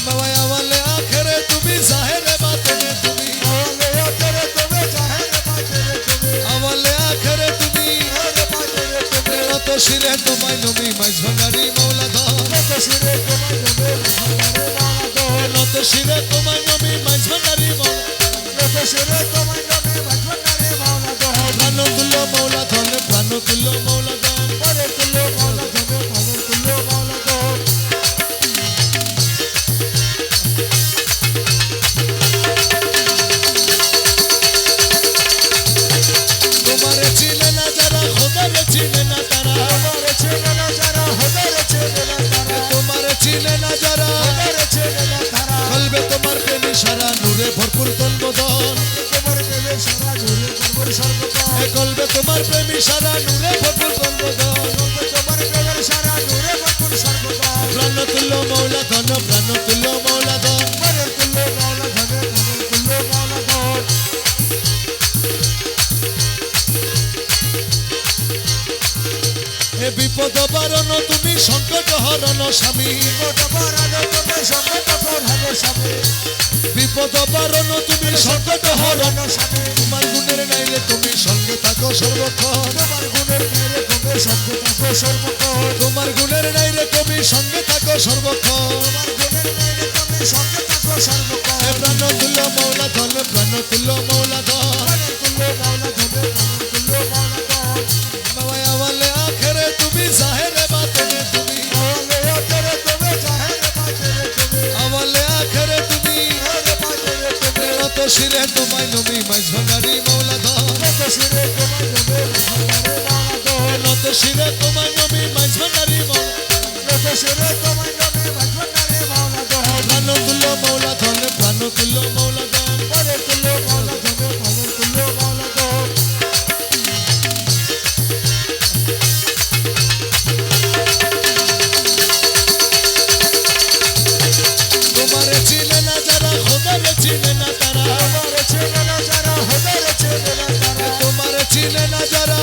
বাবা আওয়ালে আখেরে তুমি জাহেরে বাতেনে তুমি আওয়ালে আখেরে তুমি রত শিরে তোমায় নবী মাঝ ভাঙারি মৌলা ধন রত শিরে তোমায় নবী মাঝ ভাঙারি প্রাণ তুল্য মৌলা ধন প্রাণ তুল্য মৌলা ধন তোমারে চিনে না যারা খোদারে চিনে না তারা তোমারে চিনে না যারা কলবে তোমার প্রেমী সারা নূরে ভরপুর তন্বদন কলবে তোমার প্রেমী সারা নূরে ভরপুর তন্বদন প্রাণ তুল্য মৌলা ধন প্রাণ তুল্য মৌলা ধন এ বিপদ বারণ তুমি সংকট হরণ স্বামী বিপদ বারণ তুমি সংকট হরণ তোমার গুণের নাইলে তুমি সঙ্গে থাকো সর্বক্ষণ তোমার গুণের নাইলে তুমি সঙ্গে থাকো সর্বক্ষণ প্রাণ তুল্য মৌলা ধন প্রাণ তুল্য মৌলা ধন বাবা আওয়ালে আখেরে তুমি জাহেরে বাতেনে তুমি আওয়ালে আখেরে তুমি রত শিরে তোমায় নবী মাঝ ভাঙারি মৌলা ধন রত শিরে তোমায় নবী মাঝ ভাঙারি প্রাণ তুল্য মৌলা ধন প্রাণ তুল্য মৌলা ধন তোমারে চিনে না যারা খোদারে চিনে না তারা তোমারে চিনে না যারা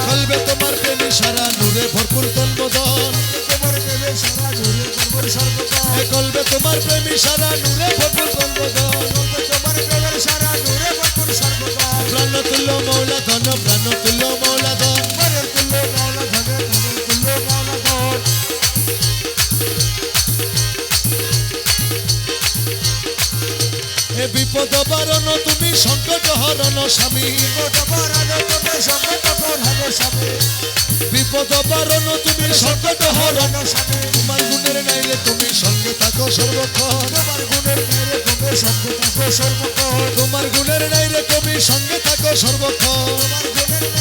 কলবে তোমার প্রেমী সারা নূরে ভরপুর তন্বদন কলবে তোমার প্রেমী সারা নূরে ভরপুর তন্বদন প্রাণ তুল্য মৌলা ধন প্রাণ তুল্য মৌলা ধন এ বিপদ বারণ তুমি সংকট হরণ স্বামী বিপদ বারণ তুমি সংকট হরণ তোমার গুণের নাইলে তুমি সঙ্গে থাকো সর্বক্ষণ তোমার গুণের নাইলে তুমি সঙ্গে থাকো সর্বক্ষণ